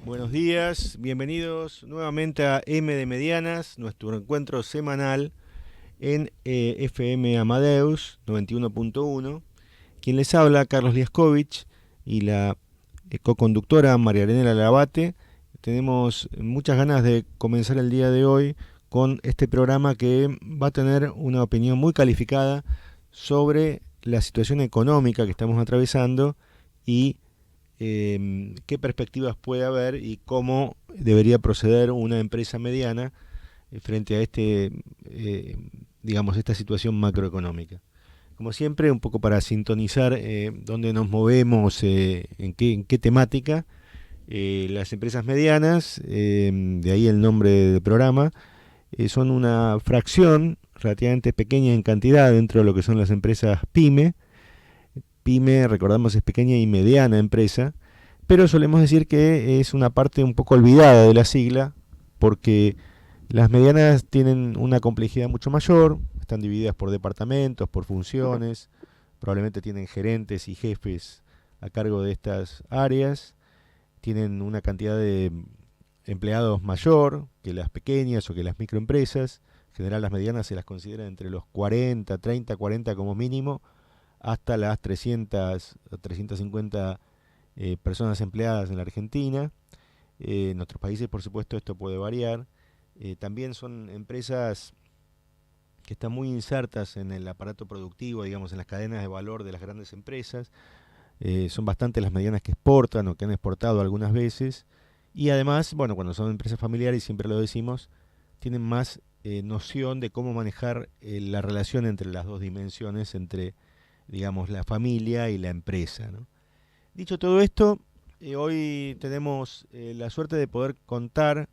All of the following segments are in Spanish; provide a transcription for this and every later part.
Buenos días, bienvenidos nuevamente a M de Medianas, nuestro encuentro semanal en FM Amadeus 91.1. Quien les habla, Carlos Liaskovich, y la co-conductora María Elena Labate. Tenemos muchas ganas de comenzar el día de hoy con este programa que va a tener una opinión muy calificada sobre la situación económica que estamos atravesando y qué perspectivas puede haber y cómo debería proceder una empresa mediana frente a esta situación macroeconómica. Como siempre, un poco para sintonizar dónde nos movemos, en qué temática. Las empresas medianas, de ahí el nombre del programa, son una fracción relativamente pequeña en cantidad dentro de lo que son las empresas PYME. PYME, recordamos, es pequeña y mediana empresa, pero solemos decir que es una parte un poco olvidada de la sigla, porque las medianas tienen una complejidad mucho mayor, están divididas por departamentos, por funciones, probablemente tienen gerentes y jefes a cargo de estas áreas, tienen una cantidad de empleados mayor que las pequeñas o que las microempresas. En general las medianas se las considera entre los 30, 40 como mínimo, hasta las 300 o 350 personas empleadas en la Argentina. En otros países, por supuesto, esto puede variar. También son empresas que están muy insertas en el aparato productivo, digamos, en las cadenas de valor de las grandes empresas. Son bastante las medianas que exportan o que han exportado algunas veces. Y además, bueno, cuando son empresas familiares, siempre lo decimos, tienen más noción de cómo manejar la relación entre las dos dimensiones, entre, digamos, la familia y la empresa, ¿no? Dicho todo esto, hoy tenemos la suerte de poder contar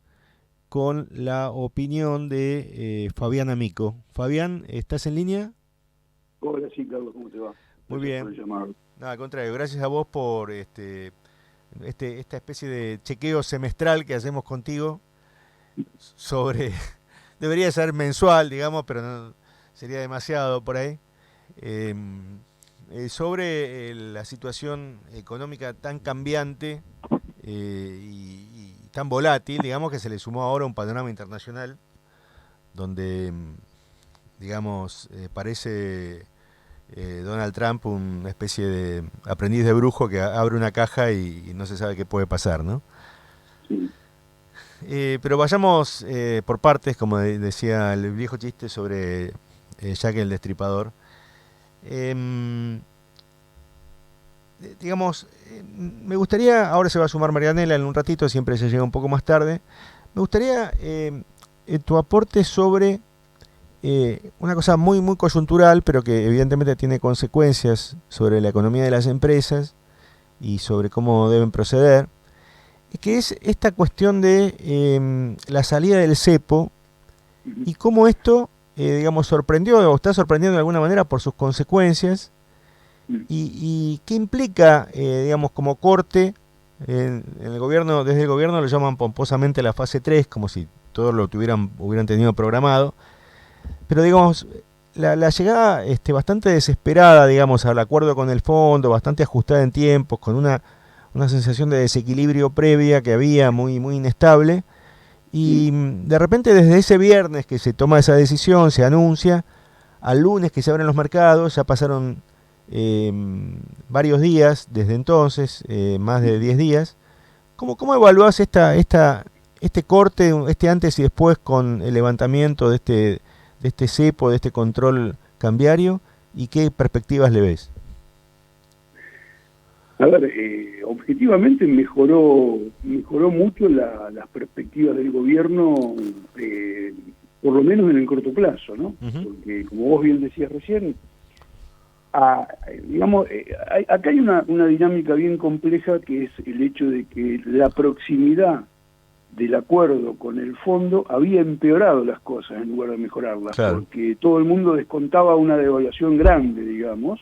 con la opinión de Fabián Amico. Fabián, ¿estás en línea? Hola, sí, Carlos, ¿cómo te va? Muy Gracias por bien. el llamado. Nada, al contrario, gracias a vos por esta especie de chequeo semestral que hacemos contigo sobre, debería ser mensual, digamos, pero no, sería demasiado por ahí. Eh, sobre la situación económica tan cambiante y tan volátil, digamos, que se le sumó ahora un panorama internacional donde, digamos, parece Donald Trump una especie de aprendiz de brujo que abre una caja y no se sabe qué puede pasar, ¿no? Sí. Pero vayamos por partes, como decía el viejo chiste sobre Jack el Destripador. Em, digamos, me gustaría, ahora se va a sumar Marianela en un ratito, siempre se llega un poco más tarde, me gustaría tu aporte sobre una cosa muy, muy coyuntural, pero que evidentemente tiene consecuencias sobre la economía de las empresas y sobre cómo deben proceder, que es esta cuestión de la salida del cepo y cómo esto, digamos, sorprendió o está sorprendiendo de alguna manera por sus consecuencias. Y qué implica, digamos, como corte en el gobierno, desde el gobierno lo llaman pomposamente la fase 3, como si todo lo hubieran tenido programado, pero digamos, la llegada bastante desesperada, digamos, al acuerdo con el fondo, bastante ajustada en tiempos, con una sensación de desequilibrio previa que había muy, muy inestable, y de repente desde ese viernes que se toma esa decisión, se anuncia, al lunes que se abren los mercados, ya pasaron varios días desde entonces, más de 10 días. ¿Cómo evaluás este corte, este antes y después con el levantamiento de este cepo, de este control cambiario, y qué perspectivas le ves? A ver, objetivamente mejoró mucho las perspectivas del gobierno, por lo menos en el corto plazo, ¿no? Porque, como vos bien decías recién, digamos, acá hay una dinámica bien compleja, que es el hecho de que la proximidad del acuerdo con el fondo había empeorado las cosas en lugar de mejorarlas, Claro. porque todo el mundo descontaba una devaluación grande, digamos,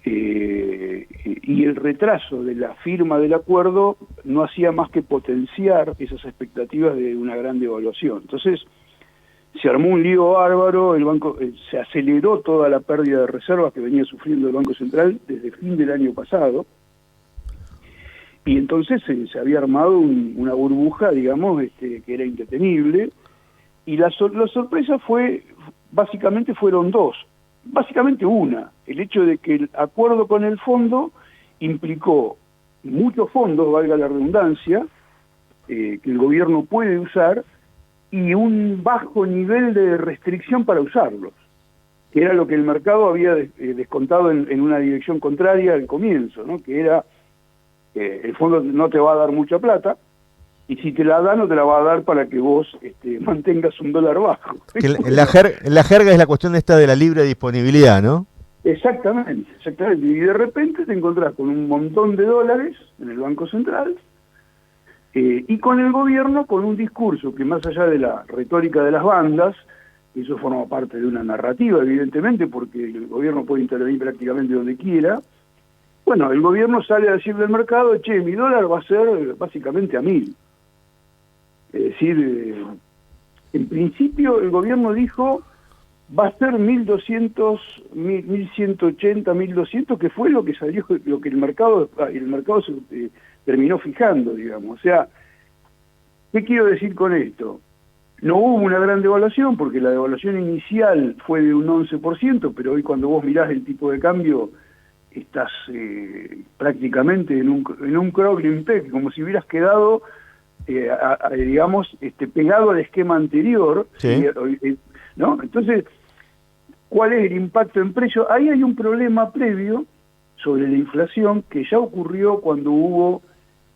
y el retraso de la firma del acuerdo no hacía más que potenciar esas expectativas de una gran devaluación. Entonces se armó un lío bárbaro, el banco se aceleró toda la pérdida de reservas que venía sufriendo el Banco Central desde fin del año pasado, y entonces se había armado una burbuja, digamos, que era indetenible, y la sorpresa básicamente fueron dos, básicamente una, el hecho de que el acuerdo con el fondo implicó muchos fondos, valga la redundancia, que el gobierno puede usar, y un bajo nivel de restricción para usarlos, que era lo que el mercado había descontado en una dirección contraria al comienzo, ¿no? Que era, el fondo no te va a dar mucha plata, y si te la da, no te la va a dar para que vos mantengas un dólar bajo. Que en la jerga es la cuestión esta de la libre disponibilidad, ¿no? Exactamente. Y de repente te encontrás con un montón de dólares en el Banco Central, y con el gobierno con un discurso que, más allá de la retórica de las bandas, eso forma parte de una narrativa, evidentemente, porque el gobierno puede intervenir prácticamente donde quiera. Bueno, el gobierno sale a decirle al mercado, che, mi dólar va a ser básicamente a 1000. Es decir, en principio el gobierno dijo, va a ser 1200, 1180, 1200, que fue lo que salió, lo que el mercado se terminó fijando, digamos. O sea, ¿qué quiero decir con esto? No hubo una gran devaluación, porque la devaluación inicial fue de un 11%, pero hoy cuando vos mirás el tipo de cambio, estás prácticamente en un crawling peg, como si hubieras quedado, digamos, pegado al esquema anterior, sí. ¿No? Entonces, ¿cuál es el impacto en precios? Ahí hay un problema previo sobre la inflación que ya ocurrió cuando hubo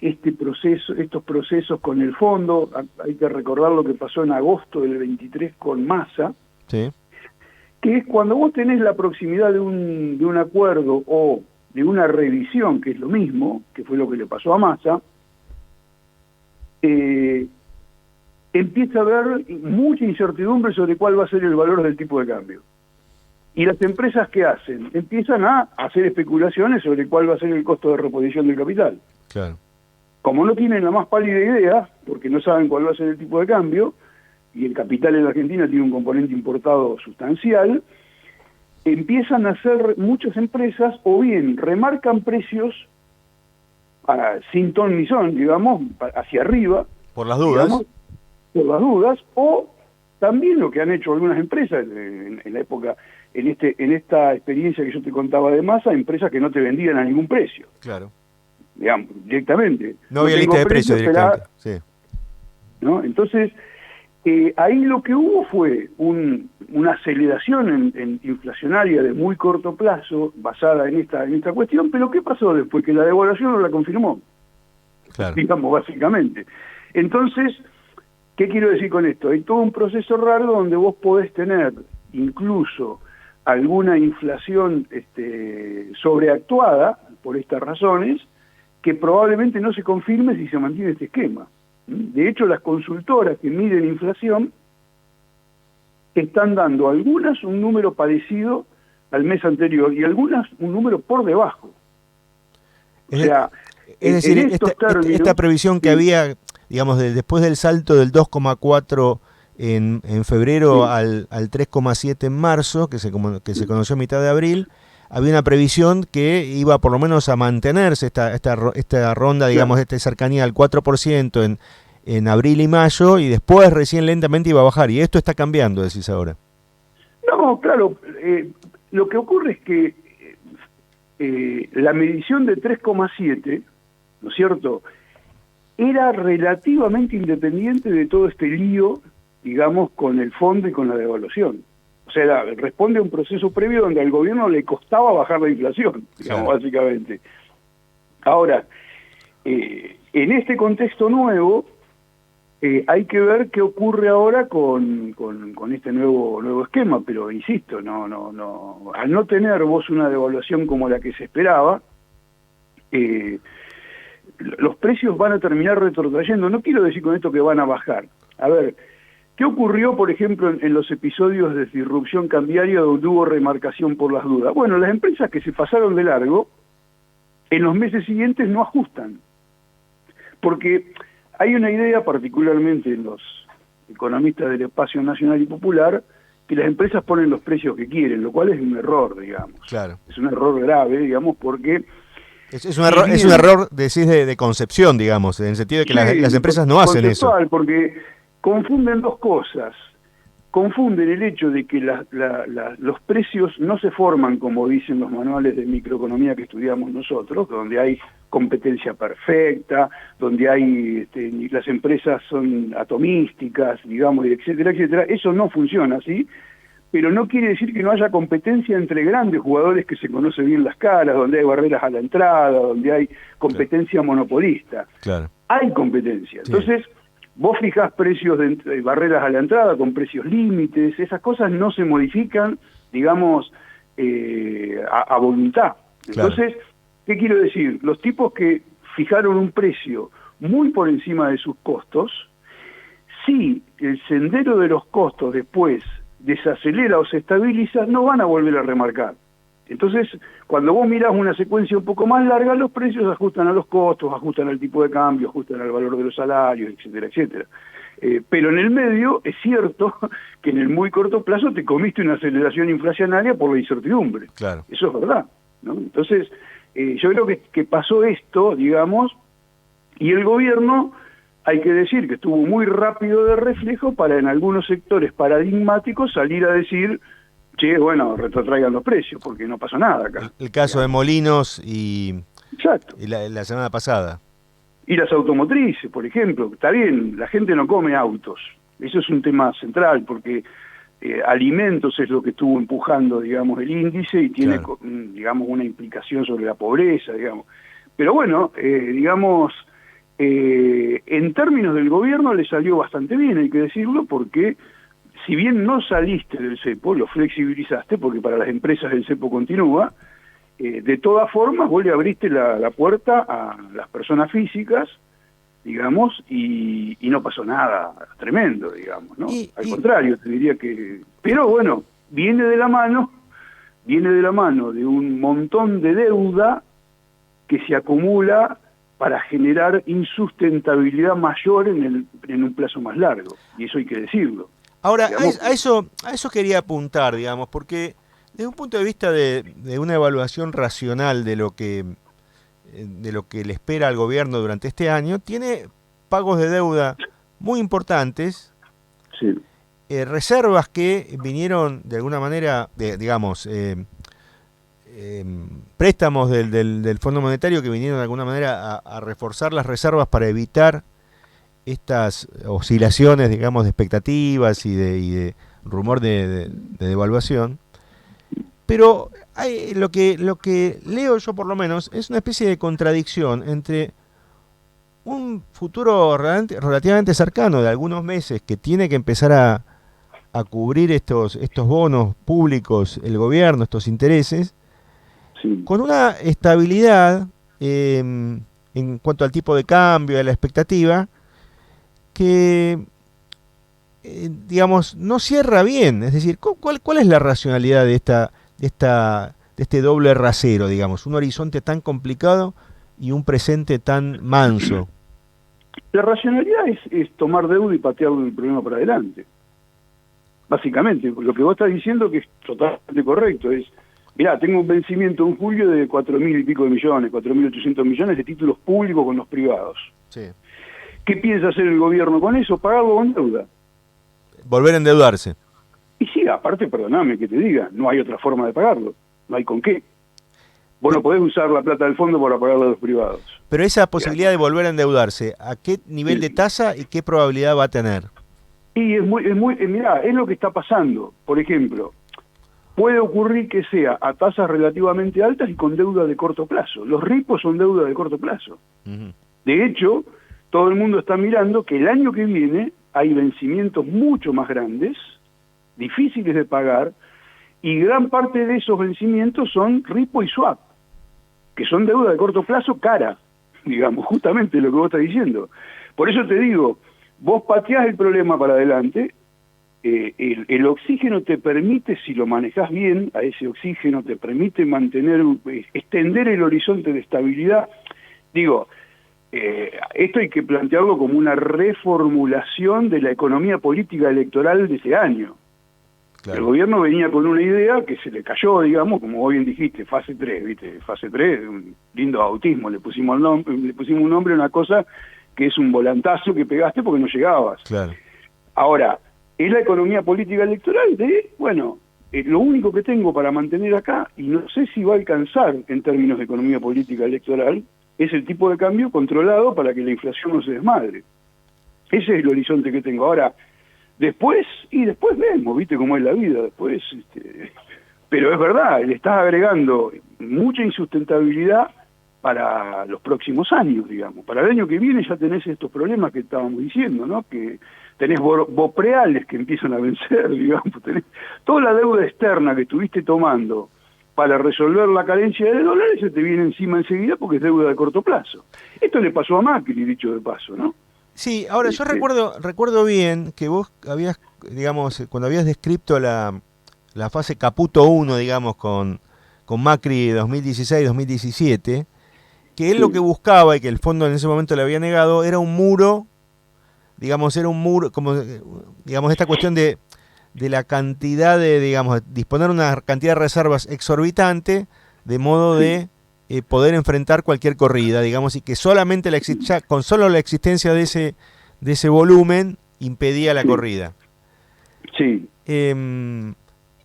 estos procesos con el fondo. Hay que recordar lo que pasó en agosto del 23 con Massa, sí, que es cuando vos tenés la proximidad de un acuerdo o de una revisión, que es lo mismo, que fue lo que le pasó a Massa, empieza a haber mucha incertidumbre sobre cuál va a ser el valor del tipo de cambio. Y las empresas, ¿qué hacen? Empiezan a hacer especulaciones sobre cuál va a ser el costo de reposición del capital. claro. Como no tienen la más pálida idea, porque no saben cuál va a ser el tipo de cambio, y el capital en la Argentina tiene un componente importado sustancial, empiezan a hacer muchas empresas, o bien remarcan precios sin ton ni son, digamos, hacia arriba, Por las dudas. Digamos, por las dudas, o también lo que han hecho algunas empresas en la época, en esta experiencia que yo te contaba de Massa, empresas que no te vendían a ningún precio. Claro. Digamos, directamente. No había lista de precios directamente. Sí. ¿No? Entonces, ahí lo que hubo fue una aceleración en inflacionaria de muy corto plazo, basada en esta cuestión, pero ¿qué pasó después? Que la devaluación no la confirmó, Claro. digamos, básicamente. Entonces, ¿qué quiero decir con esto? Hay todo un proceso raro donde vos podés tener incluso alguna inflación sobreactuada por estas razones, que probablemente no se confirme si se mantiene este esquema. De hecho, las consultoras que miden inflación están dando algunas un número parecido al mes anterior y algunas un número por debajo. O sea, es decir, esta previsión que había, digamos, después del salto del 2,4 en febrero, sí, al 3,7 en marzo, que se conoció a mitad de abril, había una previsión que iba por lo menos a mantenerse esta ronda, digamos, esta cercanía al 4% en abril y mayo, y después recién lentamente iba a bajar. Y esto está cambiando, decís ahora. No, claro. Lo que ocurre es que la medición de 3,7, ¿no es cierto?, era relativamente independiente de todo este lío, digamos, con el fondo y con la devaluación. O sea, responde a un proceso previo donde al gobierno le costaba bajar la inflación, digamos, claro, básicamente. Ahora, en este contexto nuevo, hay que ver qué ocurre ahora con este nuevo esquema, pero insisto, al no tener vos una devaluación como la que se esperaba, los precios van a terminar retrotrayendo. No quiero decir con esto que van a bajar. A ver, ¿qué ocurrió, por ejemplo, en los episodios de disrupción cambiaria donde hubo remarcación por las dudas? Bueno, las empresas que se pasaron de largo, en los meses siguientes no ajustan. Porque hay una idea, particularmente en los economistas del espacio nacional y popular, que las empresas ponen los precios que quieren, lo cual es un error, digamos. Claro. Es un error grave, digamos, porque Es un error decís, de concepción, digamos, en el sentido de que las empresas no hacen eso. Porque confunden dos cosas. Confunden el hecho de que los precios no se forman como dicen los manuales de microeconomía que estudiamos nosotros, donde hay competencia perfecta, donde hay las empresas son atomísticas, digamos, etcétera, etcétera. Eso no funciona así, pero no quiere decir que no haya competencia entre grandes jugadores que se conocen bien las caras, donde hay barreras a la entrada, donde hay competencia monopolista. Claro. Hay competencia. Entonces, vos fijás precios de barreras a la entrada con precios límites, esas cosas no se modifican, digamos, a voluntad. Entonces, ¿qué quiero decir? Los tipos que fijaron un precio muy por encima de sus costos, si el sendero de los costos después desacelera o se estabiliza, no van a volver a remarcar. Entonces, cuando vos mirás una secuencia un poco más larga, los precios ajustan a los costos, ajustan al tipo de cambio, ajustan al valor de los salarios, etcétera, etcétera. Pero en el medio es cierto que en el muy corto plazo te comiste una aceleración inflacionaria por la incertidumbre. Claro. Eso es verdad, ¿no? Entonces, yo creo que pasó esto, digamos, y el gobierno, hay que decir que estuvo muy rápido de reflejo para en algunos sectores paradigmáticos salir a decir, che, bueno, retrotraigan los precios, porque no pasó nada acá. El caso de Molinos Exacto. Y la semana pasada. Y las automotrices, por ejemplo. Está bien, la gente no come autos. Eso es un tema central, porque alimentos es lo que estuvo empujando, digamos, el índice y tiene, digamos, una implicación sobre la pobreza, digamos. Pero bueno, digamos, en términos del gobierno le salió bastante bien, hay que decirlo, porque si bien no saliste del cepo, lo flexibilizaste, porque para las empresas el cepo continúa, de todas formas vos le abriste la puerta a las personas físicas, digamos, y no pasó nada tremendo, digamos, ¿no? Al contrario, te diría que... Pero bueno, viene de la mano de un montón de deuda que se acumula para generar insustentabilidad mayor en un plazo más largo, y eso hay que decirlo. Ahora, a eso quería apuntar, digamos, porque desde un punto de vista de una evaluación racional de lo que le espera al gobierno durante este año, tiene pagos de deuda muy importantes, sí. Reservas que vinieron de alguna manera, préstamos del Fondo Monetario que vinieron de alguna manera a reforzar las reservas para evitar estas oscilaciones, digamos, de expectativas y de rumor de devaluación. Pero lo que leo yo, por lo menos, es una especie de contradicción entre un futuro relativamente cercano de algunos meses que tiene que empezar a cubrir estos bonos públicos, el gobierno, estos intereses, con una estabilidad en cuanto al tipo de cambio, a la expectativa, que digamos no cierra bien. Es decir, ¿cuál es la racionalidad de este doble rasero, digamos, un horizonte tan complicado y un presente tan manso? La racionalidad es tomar deuda y patear el problema para adelante. Básicamente, lo que vos estás diciendo, que es totalmente correcto, es, mirá, tengo un vencimiento en julio de 4.000 y pico de millones, 4.800 millones de títulos públicos con los privados. Sí. ¿Qué piensa hacer el gobierno con eso? Pagarlo con deuda. Volver a endeudarse. Y sí, aparte, perdóname que te diga, no hay otra forma de pagarlo, no hay con qué. Vos no podés usar la plata del fondo para pagarlo a los privados. Pero esa posibilidad de volver a endeudarse, ¿a qué nivel de tasa y qué probabilidad va a tener? Y mirá, es lo que está pasando. Por ejemplo, puede ocurrir que sea a tasas relativamente altas y con deuda de corto plazo. Los ripos son deuda de corto plazo. De hecho, todo el mundo está mirando que el año que viene hay vencimientos mucho más grandes, difíciles de pagar, y gran parte de esos vencimientos son repo y swap, que son deuda de corto plazo cara, digamos, justamente lo que vos estás diciendo. Por eso te digo, vos pateás el problema para adelante, el oxígeno te permite, si lo manejás bien, a ese oxígeno te permite extender el horizonte de estabilidad. Digo, esto hay que plantearlo como una reformulación de la economía política electoral de ese año. Claro. El gobierno venía con una idea que se le cayó, digamos, como vos bien dijiste, fase 3, ¿viste? Fase 3, un lindo autismo, le pusimos un nombre a una cosa que es un volantazo que pegaste porque no llegabas. Claro. Ahora, es la economía política electoral de, bueno, lo único que tengo para mantener acá, y no sé si va a alcanzar en términos de economía política electoral, es el tipo de cambio controlado para que la inflación no se desmadre. Ese es el horizonte que tengo. Ahora, después vemos, ¿viste cómo es la vida? Después, pero es verdad, le estás agregando mucha insustentabilidad para los próximos años, digamos. Para el año que viene ya tenés estos problemas que estábamos diciendo, ¿no? Que tenés bopreales que empiezan a vencer, digamos. Tenés toda la deuda externa que estuviste tomando para resolver la carencia de dólares se te viene encima enseguida porque es deuda de corto plazo. Esto le pasó a Macri, dicho de paso, ¿no? Sí, ahora yo recuerdo bien que vos habías, digamos, cuando habías descrito la fase Caputo 1, digamos, con Macri 2016-2017, que él lo que buscaba y que el fondo en ese momento le había negado era un muro, digamos, como, digamos, esta cuestión de la cantidad de, digamos, disponer una cantidad de reservas exorbitante, de modo de poder enfrentar cualquier corrida, digamos, y que solamente con solo la existencia de ese volumen impedía la corrida. Sí.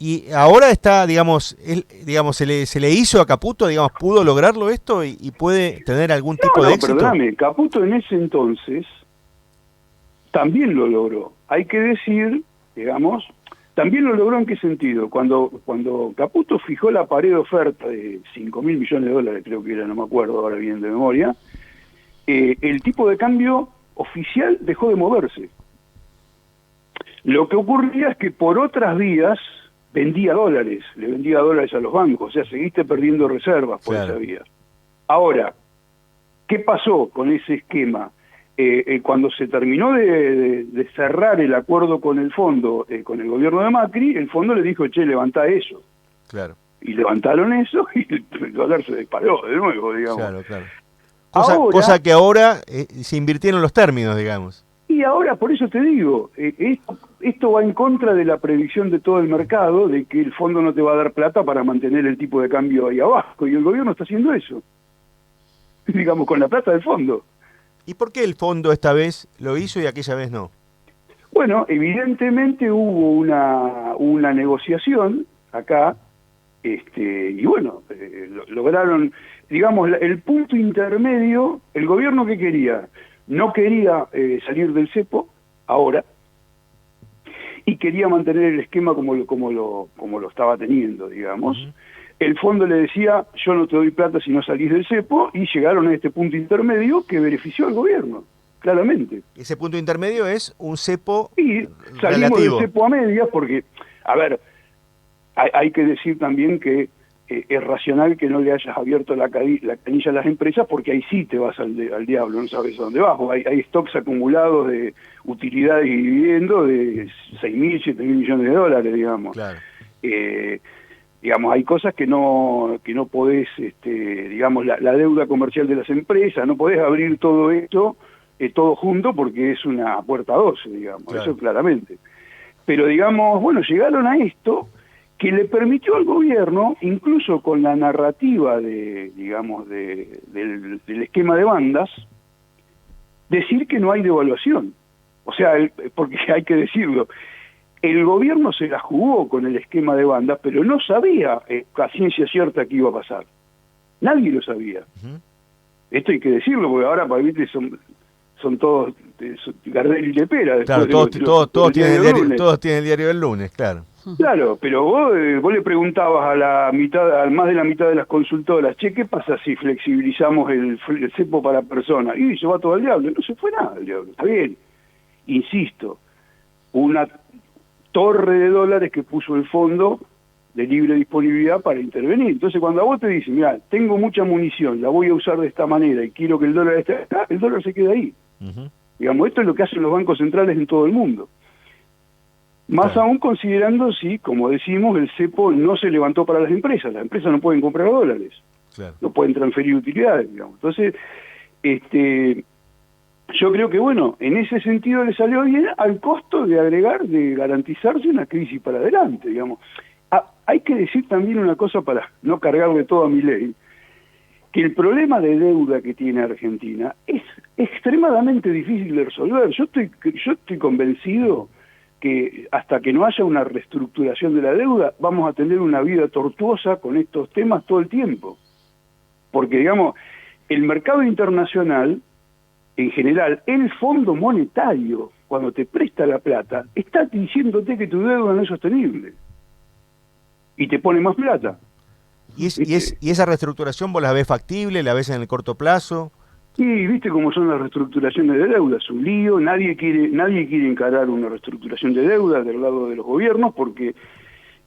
Y ahora está, digamos, se le hizo a Caputo, digamos, pudo lograrlo esto y puede tener algún tipo de éxito. Perdóname, Caputo en ese entonces también lo logró. Hay que decir, digamos, también lo logró en qué sentido. Cuando Caputo fijó la pared de oferta de 5.000 millones de dólares, creo que era, no me acuerdo ahora bien de memoria, el tipo de cambio oficial dejó de moverse. Lo que ocurría es que por otras vías le vendía dólares a los bancos, o sea, seguiste perdiendo reservas por esa vía. Ahora, ¿qué pasó con ese esquema? Cuando se terminó de cerrar el acuerdo con el fondo, con el gobierno de Macri, el fondo le dijo, che, levantá eso. Claro. Y levantaron eso y el dólar se disparó de nuevo, digamos. Claro. Cosa que ahora se invirtieron los términos, digamos. Y ahora, por eso te digo, esto va en contra de la previsión de todo el mercado, de que el fondo no te va a dar plata para mantener el tipo de cambio ahí abajo, y el gobierno está haciendo eso, digamos, con la plata del fondo. ¿Y por qué el fondo esta vez lo hizo y aquella vez no? Bueno, evidentemente hubo una negociación acá, y bueno, lograron, digamos, el punto intermedio. El gobierno que quería, no quería salir del cepo ahora, y quería mantener el esquema como lo estaba teniendo, digamos. Uh-huh. El fondo le decía, yo no te doy plata si no salís del cepo, y llegaron a este punto intermedio que benefició al gobierno, claramente. Ese punto intermedio es un cepo y salimos relativo del cepo a medias porque, a ver, hay que decir también que es racional que no le hayas abierto la canilla a las empresas, porque ahí sí te vas al diablo, no sabes a dónde vas. Hay stocks acumulados de utilidades y dividendos de 6.000, 7.000 millones de dólares, digamos. Claro. Digamos, hay cosas que no podés, digamos, la deuda comercial de las empresas, no podés abrir todo esto, todo junto, porque es una puerta 12, digamos, claro. Eso claramente. Pero, digamos, bueno, llegaron a esto que le permitió al gobierno, incluso con la narrativa digamos, del esquema de bandas, decir que no hay devaluación. O sea, porque hay que decirlo, el gobierno se la jugó con el esquema de bandas, pero no sabía a ciencia cierta qué iba a pasar. Nadie lo sabía. Uh-huh. Esto hay que decirlo, porque ahora, ¿viste? Son todos Gardel y Lepera. Claro, todos tienen el diario del lunes, claro. Claro, pero vos le preguntabas al más de la mitad de las consultoras, che, ¿qué pasa si flexibilizamos el cepo para personas? Y se va todo al diablo. No se fue nada al diablo, está bien. Insisto, una torre de dólares que puso el fondo de libre disponibilidad para intervenir. Entonces, cuando a vos te dicen, mira, tengo mucha munición, la voy a usar de esta manera y quiero que el dólar esté acá, el dólar se queda ahí. Uh-huh. Digamos, esto es lo que hacen los bancos centrales en todo el mundo. Más aún considerando si, como decimos, el cepo no se levantó para las empresas no pueden comprar dólares, claro. No pueden transferir utilidades, digamos. Entonces, yo creo que, bueno, en ese sentido le salió bien al costo de agregar, de garantizarse una crisis para adelante, digamos. Hay que decir también una cosa para no cargarle todo a Milei, que el problema de deuda que tiene Argentina es extremadamente difícil de resolver. Yo estoy convencido que hasta que no haya una reestructuración de la deuda, vamos a tener una vida tortuosa con estos temas todo el tiempo. Porque, digamos, el mercado internacional, en general, el Fondo Monetario, cuando te presta la plata, está diciéndote que tu deuda no es sostenible. Y te pone más plata. ¿Y esa reestructuración vos la ves factible, la ves en el corto plazo? Y viste cómo son las reestructuraciones de deuda, es un lío, nadie quiere encarar una reestructuración de deuda del lado de los gobiernos porque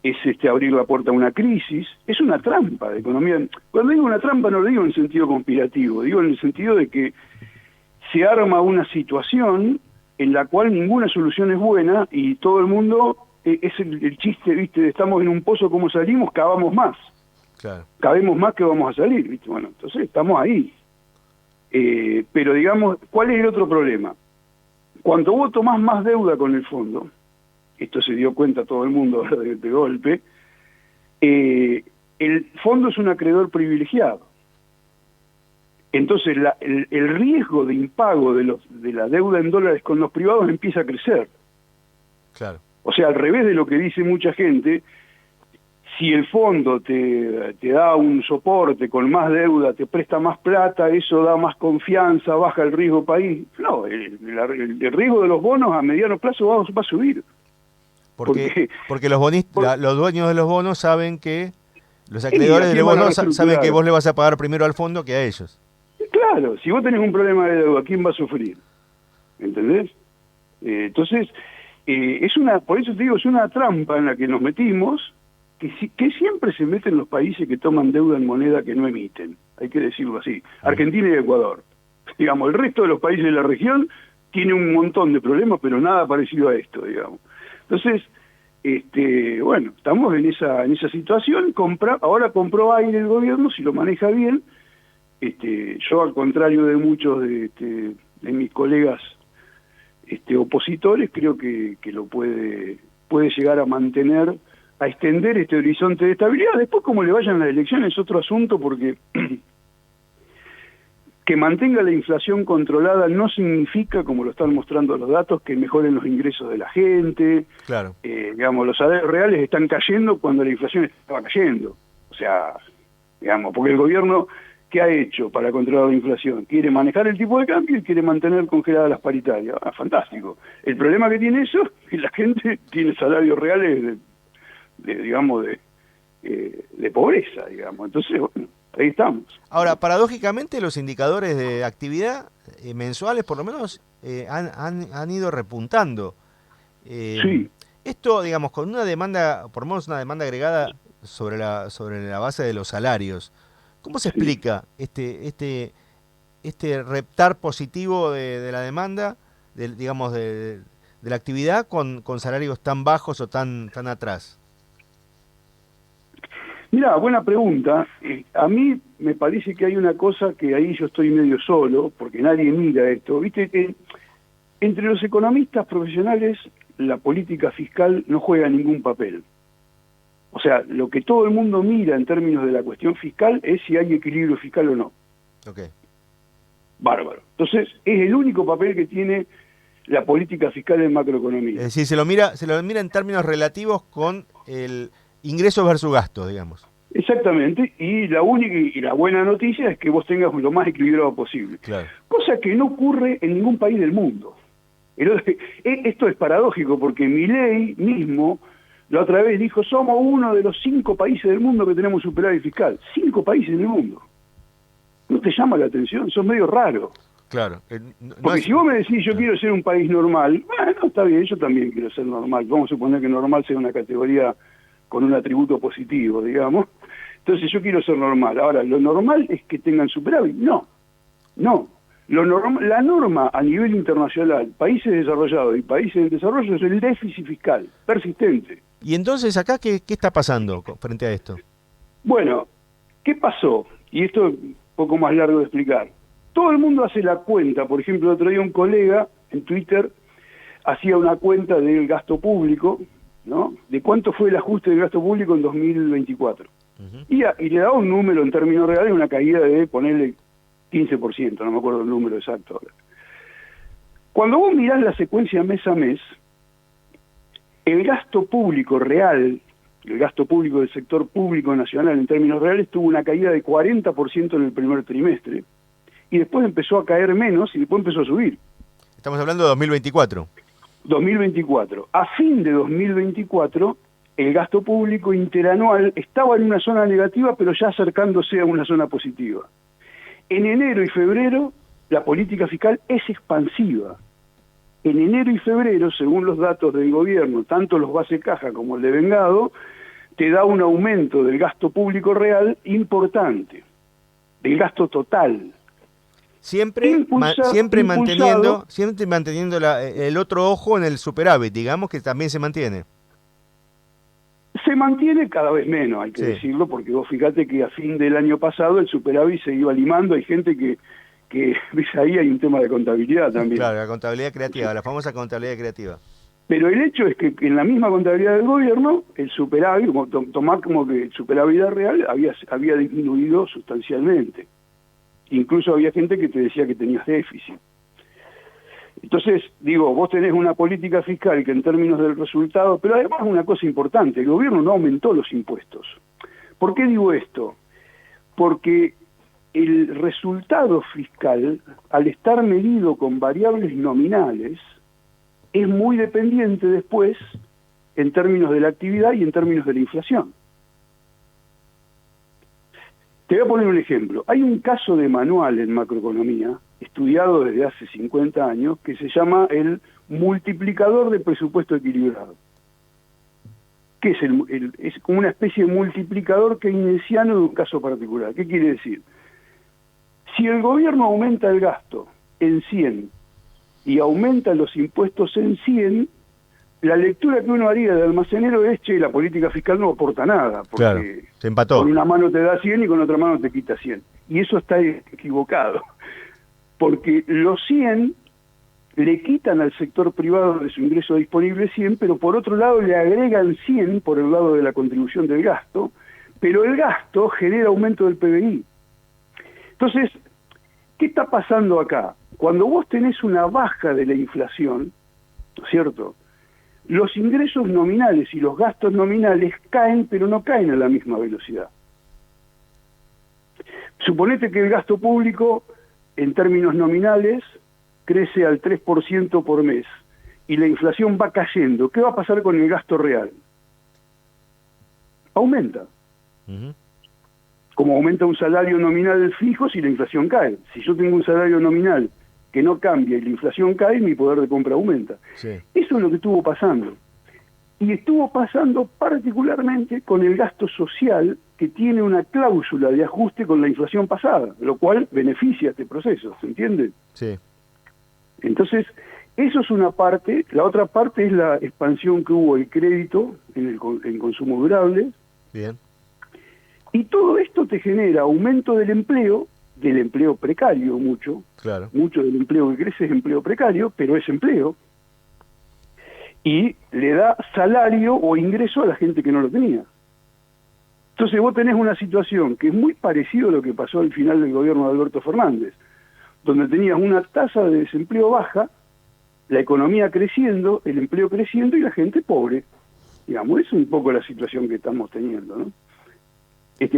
es abrir la puerta a una crisis, es una trampa de economía. Cuando digo una trampa no lo digo en el sentido conspirativo, digo en el sentido de que se arma una situación en la cual ninguna solución es buena y todo el mundo, es el chiste, viste, estamos en un pozo, ¿cómo salimos? Cavamos más. Claro. Cabemos más que vamos a salir, ¿viste? Bueno, entonces estamos ahí. Pero digamos, ¿cuál es el otro problema? Cuando vos tomás más deuda con el fondo, esto se dio cuenta todo el mundo de golpe, el fondo es un acreedor privilegiado. Entonces el riesgo de impago de la deuda en dólares con los privados empieza a crecer. Claro. O sea, al revés de lo que dice mucha gente, si el fondo te da un soporte con más deuda, te presta más plata, eso da más confianza, baja el riesgo país. No, el riesgo de los bonos a mediano plazo va a subir. Porque los dueños de los bonos saben que, los acreedores de los bonos saben que vos le vas a pagar primero al fondo que a ellos. Claro, si vos tenés un problema de deuda, ¿quién va a sufrir? ¿Entendés? Entonces, por eso te digo, es una trampa en la que nos metimos, que siempre se meten los países que toman deuda en moneda que no emiten, hay que decirlo así, Argentina y Ecuador. Digamos, el resto de los países de la región tiene un montón de problemas, pero nada parecido a esto, digamos. Entonces, bueno, estamos en esa situación, ahora compró aire el gobierno, si lo maneja bien. Yo, al contrario de muchos de mis colegas opositores, creo que lo puede llegar a mantener, a extender este horizonte de estabilidad. Después, como le vayan las elecciones, es otro asunto, porque que mantenga la inflación controlada no significa, como lo están mostrando los datos, que mejoren los ingresos de la gente. Claro. Digamos, los salarios reales están cayendo cuando la inflación estaba cayendo. O sea, digamos, porque el gobierno, ¿qué ha hecho para controlar la inflación? Quiere manejar el tipo de cambio y quiere mantener congeladas las paritarias. Fantástico. El problema que tiene eso es que la gente tiene salarios reales de pobreza, digamos. Entonces, bueno, ahí estamos. Ahora, paradójicamente, los indicadores de actividad mensuales, por lo menos, han ido repuntando. Sí. Esto, digamos, con una demanda, por lo menos una demanda agregada sobre la base de los salarios. ¿Cómo se explica este reptar positivo de la demanda, de la actividad con salarios tan bajos o tan atrás? Mirá, buena pregunta. A mí me parece que hay una cosa que ahí yo estoy medio solo, porque nadie mira esto. Viste que entre los economistas profesionales la política fiscal no juega ningún papel. O sea, lo que todo el mundo mira en términos de la cuestión fiscal es si hay equilibrio fiscal o no. Okay. Bárbaro. Entonces, es el único papel que tiene la política fiscal en macroeconomía. Es decir, se lo mira en términos relativos con el ingresos versus gastos, digamos. Exactamente, y la única y la buena noticia es que vos tengas lo más equilibrado posible. Claro. Cosa que no ocurre en ningún país del mundo. Esto es paradójico porque Milei mismo la otra vez dijo, somos uno de los 5 países del mundo que tenemos superávit fiscal. 5 países en el mundo. ¿No te llama la atención? Sos medio raro. Claro. Porque si vos me decís, yo quiero ser un país normal, bueno, está bien, yo también quiero ser normal. Vamos a suponer que normal sea una categoría con un atributo positivo, digamos. Entonces yo quiero ser normal. Ahora, ¿lo normal es que tengan superávit? No. La norma a nivel internacional, países desarrollados y países en desarrollo, es el déficit fiscal persistente. ¿Y entonces acá qué está pasando frente a esto? Bueno, ¿qué pasó? Y esto es un poco más largo de explicar. todo el mundo hace la cuenta. Por ejemplo, el otro día un colega en Twitter hacía una cuenta del gasto público, ¿no? De cuánto fue el ajuste del gasto público en 2024. Y le daba un número en términos reales, una caída de ponerle 15%, no me acuerdo el número exacto ahora. Cuando vos mirás la secuencia mes a mes, el gasto público real, el gasto público del sector público nacional en términos reales, tuvo una caída de 40% en el primer trimestre, y después empezó a caer menos y después empezó a subir. Estamos hablando de 2024. 2024. A fin de 2024, el gasto público interanual estaba en una zona negativa, pero ya acercándose a una zona positiva. En enero y febrero, la política fiscal es expansiva. En enero y febrero, según los datos del gobierno, tanto los base caja como el de vengado, te da un aumento del gasto público real importante, del gasto total. Siempre manteniendo el otro ojo en el superávit, digamos que también se mantiene. Se mantiene cada vez menos, hay que decirlo, porque vos fíjate que a fin del año pasado el superávit se iba limando, hay gente que ves ahí hay un tema de contabilidad también. Claro, la contabilidad creativa, la famosa contabilidad creativa. Pero el hecho es que en la misma contabilidad del gobierno, el superávit, tomar como que el superávit real había disminuido sustancialmente. Incluso había gente que te decía que tenías déficit. Entonces, digo, vos tenés una política fiscal que en términos del resultado, pero además una cosa importante, el gobierno no aumentó los impuestos. ¿Por qué digo esto? Porque el resultado fiscal, al estar medido con variables nominales, es muy dependiente después en términos de la actividad y en términos de la inflación. Te voy a poner un ejemplo. Hay un caso de manual en macroeconomía, estudiado desde hace 50 años, que se llama el multiplicador de presupuesto equilibrado. ¿Qué es? Es como una especie de multiplicador keynesiano de un caso particular. ¿Qué quiere decir? Si el gobierno aumenta el gasto en 100 y aumenta los impuestos en 100, la lectura que uno haría de almacenero es, che, la política fiscal no aporta nada, porque claro, se empató. Con una mano te da 100 y con otra mano te quita 100. Y eso está equivocado, porque los 100 le quitan al sector privado de su ingreso disponible 100, pero por otro lado le agregan 100 por el lado de la contribución del gasto, pero el gasto genera aumento del PBI. Entonces, ¿qué está pasando acá? Cuando vos tenés una baja de la inflación, ¿no es cierto?, los ingresos nominales y los gastos nominales caen, pero no caen a la misma velocidad. Suponete que el gasto público, en términos nominales, crece al 3% por mes y la inflación va cayendo. ¿Qué va a pasar con el gasto real? Aumenta. Como aumenta un salario nominal fijo si la inflación cae. Si yo tengo un salario nominal que no cambia y la inflación cae, mi poder de compra aumenta. Sí. Eso es lo que estuvo pasando. Y estuvo pasando particularmente con el gasto social, que tiene una cláusula de ajuste con la inflación pasada, lo cual beneficia este proceso, ¿se entiende? Sí. Entonces, eso es una parte. La otra parte es la expansión que hubo el crédito en consumo durable. Bien. Y todo esto te genera aumento del empleo precario mucho. Claro. Mucho del empleo que crece es empleo precario, pero es empleo. Y le da salario o ingreso a la gente que no lo tenía. Entonces vos tenés una situación que es muy parecida a lo que pasó al final del gobierno de Alberto Fernández, donde tenías una tasa de desempleo baja, la economía creciendo, el empleo creciendo y la gente pobre. Digamos, es un poco la situación que estamos teniendo, ¿no?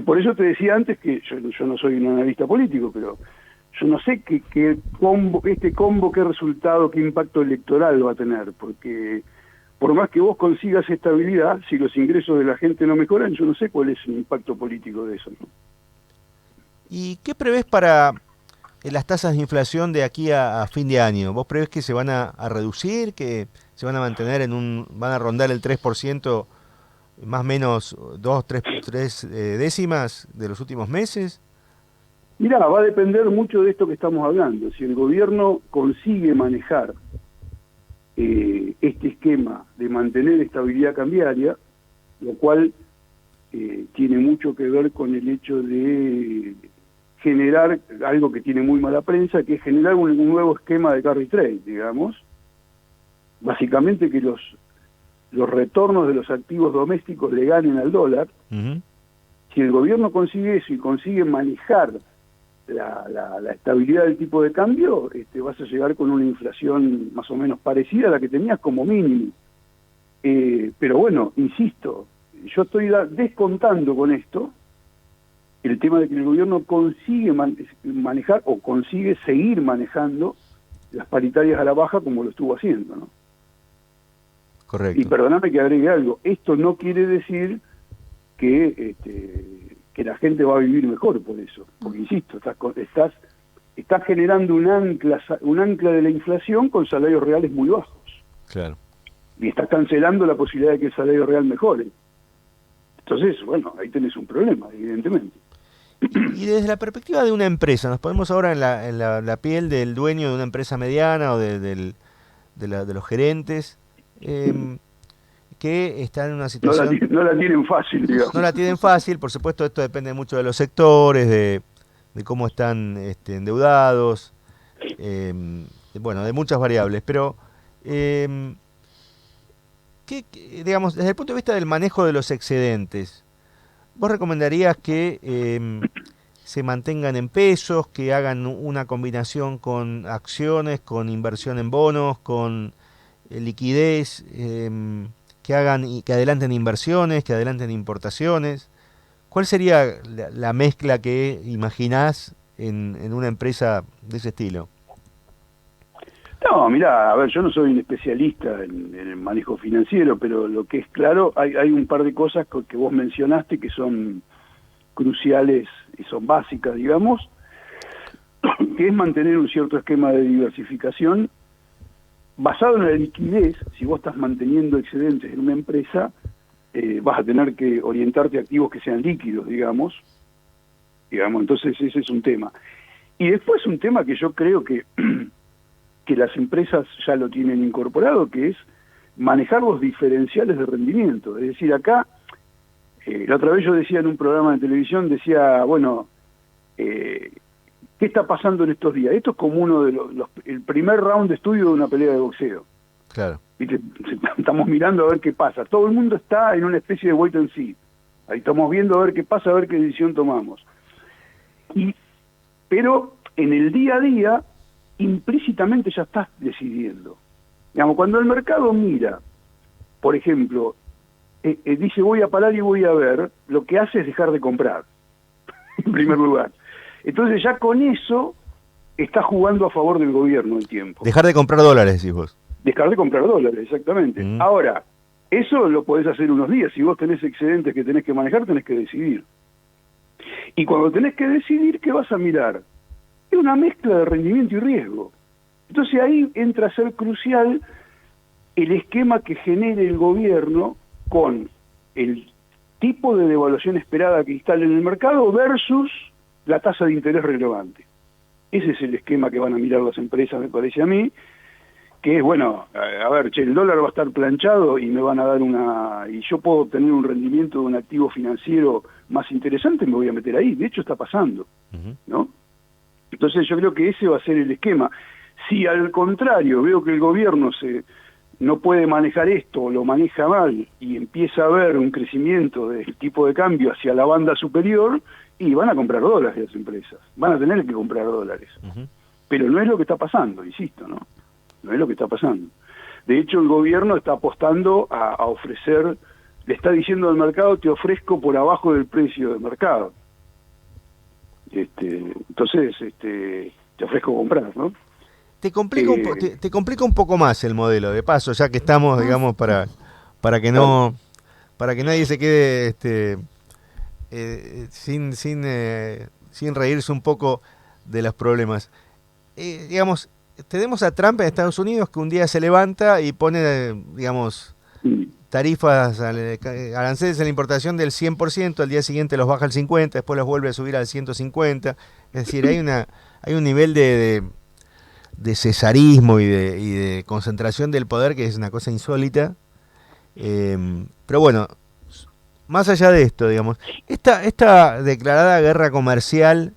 Por eso te decía antes que yo no soy un analista político, pero yo no sé qué combo, qué resultado, qué impacto electoral va a tener, porque por más que vos consigas estabilidad, si los ingresos de la gente no mejoran, yo no sé cuál es el impacto político de eso, ¿no? ¿Y qué prevés para las tasas de inflación de aquí a fin de año? ¿Vos prevés que se van a reducir, que se van a mantener van a rondar el 3%, más o menos 3 décimas de los últimos meses? Mirá, va a depender mucho de esto que estamos hablando. Si el gobierno consigue manejar este esquema de mantener estabilidad cambiaria, lo cual tiene mucho que ver con el hecho de generar algo que tiene muy mala prensa, que es generar un nuevo esquema de carry trade, digamos. Básicamente que los retornos de los activos domésticos le ganen al dólar. Ujú. Si el gobierno consigue eso y consigue manejar la estabilidad del tipo de cambio, vas a llegar con una inflación más o menos parecida a la que tenías como mínimo. Pero bueno, insisto, yo estoy descontando con esto el tema de que el gobierno consigue manejar o consigue seguir manejando las paritarias a la baja como lo estuvo haciendo, ¿no? Correcto. Y perdóname que agregue algo, esto no quiere decir que la gente va a vivir mejor por eso, porque insisto, estás generando un ancla de la inflación con salarios reales muy bajos. Claro. Y estás cancelando la posibilidad de que el salario real mejore. Entonces, bueno, ahí tenés un problema, evidentemente. Y desde la perspectiva de una empresa, nos ponemos ahora en la piel del dueño de una empresa mediana o de los gerentes, que están en una situación... No la tienen fácil, digamos. No la tienen fácil, por supuesto esto depende mucho de los sectores, de cómo están endeudados, bueno, de muchas variables, pero digamos, desde el punto de vista del manejo de los excedentes, ¿vos recomendarías que se mantengan en pesos, que hagan una combinación con acciones, con inversión en bonos, con liquidez, que hagan y que adelanten inversiones, que adelanten importaciones? ¿Cuál sería la mezcla que imaginás en una empresa de ese estilo? No, mirá, a ver, yo no soy un especialista en el manejo financiero, pero lo que es claro, hay un par de cosas que vos mencionaste que son cruciales y son básicas, digamos, que es mantener un cierto esquema de diversificación basado en la liquidez. Si vos estás manteniendo excedentes en una empresa, vas a tener que orientarte a activos que sean líquidos, digamos, entonces ese es un tema. Y después un tema que yo creo que las empresas ya lo tienen incorporado, que es manejar los diferenciales de rendimiento. Es decir, acá, la otra vez yo decía en un programa de televisión, decía, bueno, ¿qué está pasando en estos días? Esto es como uno de el primer round de estudio de una pelea de boxeo. Claro. ¿Viste? Estamos mirando a ver qué pasa. Todo el mundo está en una especie de wait and see. Ahí estamos viendo a ver qué pasa, a ver qué decisión tomamos. Pero en el día a día, implícitamente ya estás decidiendo. Digamos, cuando el mercado mira, por ejemplo, dice voy a parar y voy a ver, lo que hace es dejar de comprar, en primer lugar. Entonces ya con eso está jugando a favor del gobierno el tiempo. Dejar de comprar dólares, decís vos. Dejar de comprar dólares, exactamente. Ahora, eso lo podés hacer unos días. Si vos tenés excedentes que tenés que manejar, tenés que decidir. Y cuando tenés que decidir, ¿qué vas a mirar? Es una mezcla de rendimiento y riesgo. Entonces ahí entra a ser crucial el esquema que genere el gobierno con el tipo de devaluación esperada que instale en el mercado versus la tasa de interés relevante. Ese es el esquema que van a mirar las empresas, me parece a mí, que es, bueno, a ver, el dólar va a estar planchado y me van a dar y yo puedo obtener un rendimiento de un activo financiero más interesante, me voy a meter ahí. De hecho está pasando, ¿no? Entonces yo creo que ese va a ser el esquema. Si al contrario veo que el gobierno no puede manejar esto, o lo maneja mal, y empieza a haber un crecimiento del tipo de cambio hacia la banda superior, y van a comprar dólares las empresas, van a tener que comprar dólares. Pero no es lo que está pasando, insisto, ¿no? No es lo que está pasando. De hecho, el gobierno está apostando a ofrecer, le está diciendo al mercado, te ofrezco por abajo del precio del mercado. Entonces, te ofrezco comprar, ¿no? Te complica un poco más el modelo, de paso, ya que estamos, digamos, para que nadie se quede sin reírse un poco de los problemas. Digamos, tenemos a Trump en Estados Unidos que un día se levanta y pone, digamos, tarifas, aranceles en la importación del 100%, al día siguiente los baja al 50%, después los vuelve a subir al 150%. Es decir, hay un nivel de cesarismo y de concentración del poder que es una cosa insólita. Pero bueno, más allá de esto, digamos, esta declarada guerra comercial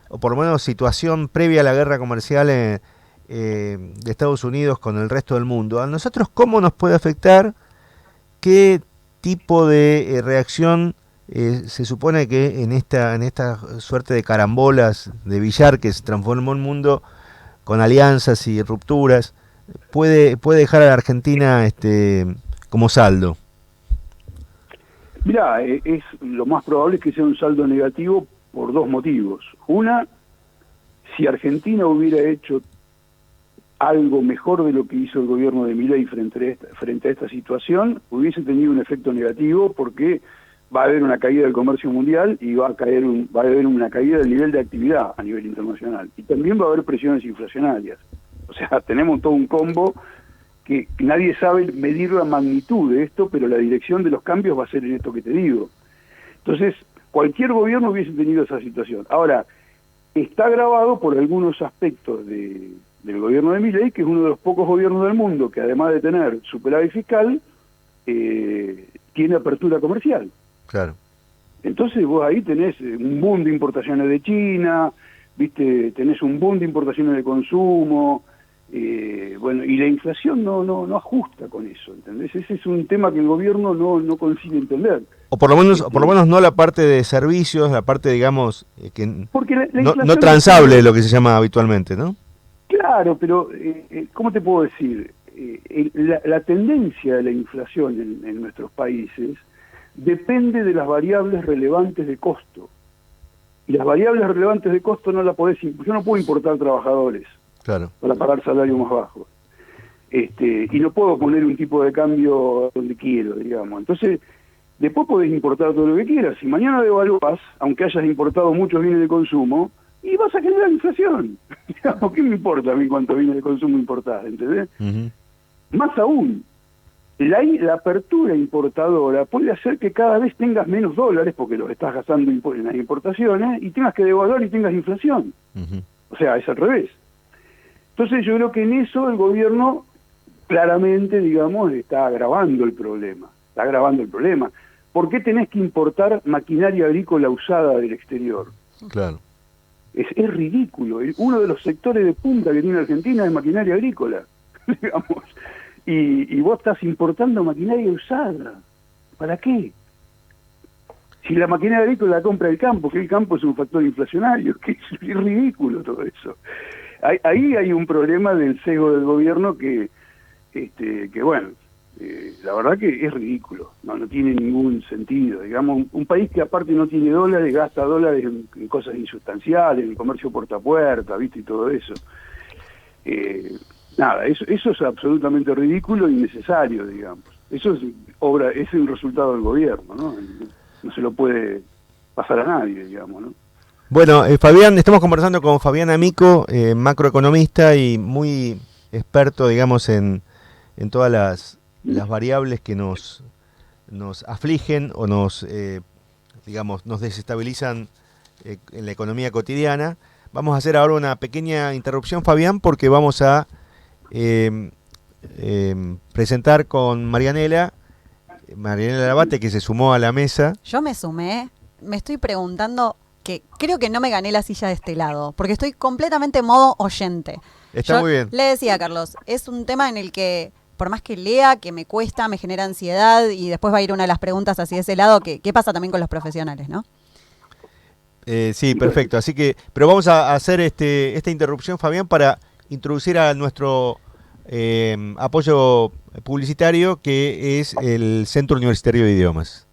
o por lo menos situación previa a la guerra comercial de Estados Unidos con el resto del mundo, ¿a nosotros cómo nos puede afectar? ¿Qué tipo de reacción se supone que en esta suerte de carambolas de billar que se transformó el mundo con alianzas y rupturas puede dejar a la Argentina como saldo? Mirá, lo más probable es que sea un saldo negativo por dos motivos. Una, si Argentina hubiera hecho algo mejor de lo que hizo el gobierno de Milei frente a esta situación, hubiese tenido un efecto negativo porque va a haber una caída del comercio mundial y va a haber una caída del nivel de actividad a nivel internacional. Y también va a haber presiones inflacionarias. O sea, tenemos todo un combo que nadie sabe medir la magnitud de esto, pero la dirección de los cambios va a ser en esto que te digo. Entonces, cualquier gobierno hubiese tenido esa situación. Ahora, está agravado por algunos aspectos del gobierno de Milei, que es uno de los pocos gobiernos del mundo que además de tener superávit fiscal, tiene apertura comercial. Claro. Entonces vos ahí tenés un boom de importaciones de China, viste, tenés un boom de importaciones de consumo, bueno, y la inflación no ajusta con eso, ¿entendés? Ese es un tema que el gobierno no consigue entender. O por lo menos no la parte de servicios, la parte, digamos, que porque la no transable, lo que se llama habitualmente, ¿no? Claro, pero ¿cómo te puedo decir? La tendencia de la inflación en nuestros países depende de las variables relevantes de costo. Y las variables relevantes de costo no las podés... Yo no puedo importar trabajadores, claro, para pagar salarios más bajos. Y no puedo poner un tipo de cambio donde quiero, digamos. Entonces, después podés importar todo lo que quieras. Si mañana devalúas, aunque hayas importado muchos bienes de consumo, y vas a generar inflación. Digamos, ¿qué me importa a mí cuántos bienes de consumo importás? ¿Entendés? Uh-huh. Más aún, la apertura importadora puede hacer que cada vez tengas menos dólares, porque los estás gastando en las importaciones, y tengas que devaluar y tengas inflación. Uh-huh. O sea, es al revés. Entonces yo creo que en eso el gobierno claramente, digamos, está agravando el problema. ¿Por qué tenés que importar maquinaria agrícola usada del exterior? Claro. Es ridículo. Uno de los sectores de punta que tiene Argentina es maquinaria agrícola, digamos. Y vos estás importando maquinaria usada. ¿Para qué? Si la maquinaria agrícola la compra el campo, que el campo es un factor inflacionario, que es ridículo todo eso. Ahí hay un problema del sesgo del gobierno que bueno, la verdad que es ridículo, no tiene ningún sentido. Digamos, un país que aparte no tiene dólares, gasta dólares en cosas insustanciales, en el comercio puerta a puerta, ¿viste? Y todo eso. Nada, eso es absolutamente ridículo y innecesario, digamos. Eso es un resultado del gobierno, ¿no? No se lo puede pasar a nadie, digamos, ¿no? Bueno, Fabián, estamos conversando con Fabián Amico, macroeconomista y muy experto, digamos, en todas las variables que nos afligen o nos desestabilizan en la economía cotidiana. Vamos a hacer ahora una pequeña interrupción, Fabián, porque vamos a presentar con Marianela Labate, que se sumó a la mesa. Yo me sumé, me estoy preguntando que creo que no me gané la silla de este lado, porque estoy completamente en modo oyente. Está muy bien. Le decía a Carlos, es un tema en el que por más que lea, que me cuesta, me genera ansiedad, y después va a ir una de las preguntas hacia ese lado, ¿qué pasa también con los profesionales, no? Sí, perfecto. Así que, pero vamos a hacer esta interrupción, Fabián, para introducir a nuestro apoyo publicitario, que es el Centro Universitario de Idiomas.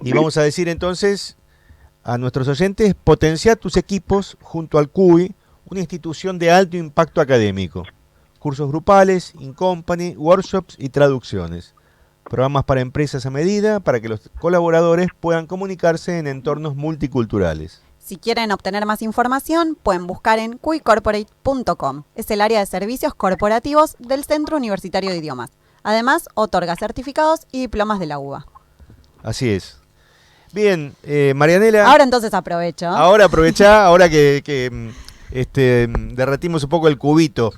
Y vamos a decir entonces a nuestros oyentes: potencia tus equipos junto al CUI, una institución de alto impacto académico. Cursos grupales, in-company, workshops y traducciones. Programas para empresas a medida para que los colaboradores puedan comunicarse en entornos multiculturales. Si quieren obtener más información, pueden buscar en cuicorporate.com. Es el área de servicios corporativos del Centro Universitario de Idiomas. Además, otorga certificados y diplomas de la UBA. Así es. Bien, Marianela. Ahora entonces aprovecho. Ahora aprovecha, ahora que derretimos un poco el cubito.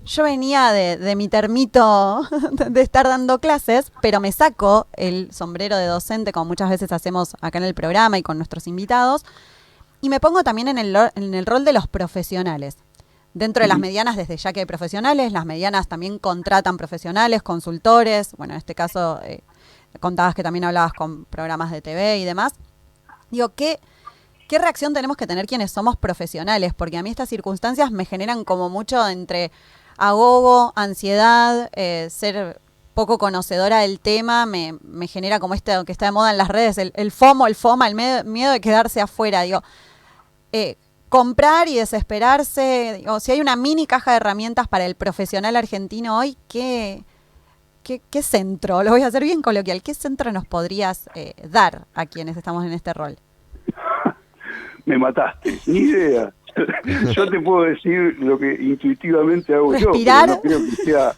Yo venía de mi termito de estar dando clases, pero me saco el sombrero de docente, como muchas veces hacemos acá en el programa y con nuestros invitados, Y me pongo también en el rol de los profesionales. Dentro de las medianas, desde ya que hay profesionales, las medianas también contratan profesionales, consultores. Bueno, en este caso contabas que también hablabas con programas de TV y demás. Digo, ¿qué reacción tenemos que tener quienes somos profesionales? Porque a mí estas circunstancias me generan como mucho entre ahogo, ansiedad, ser poco conocedora del tema, me genera como que está de moda en las redes, el FOMO, el FOMA, el miedo de quedarse afuera. Digo, comprar y desesperarse, digo, si hay una mini caja de herramientas para el profesional argentino hoy, ¿qué centro? Lo voy a hacer bien coloquial. ¿Qué centro nos podrías dar a quienes estamos en este rol? Me mataste, ni idea. Yo te puedo decir lo que intuitivamente hago. ¿Respirar? Yo, pero no creo que sea.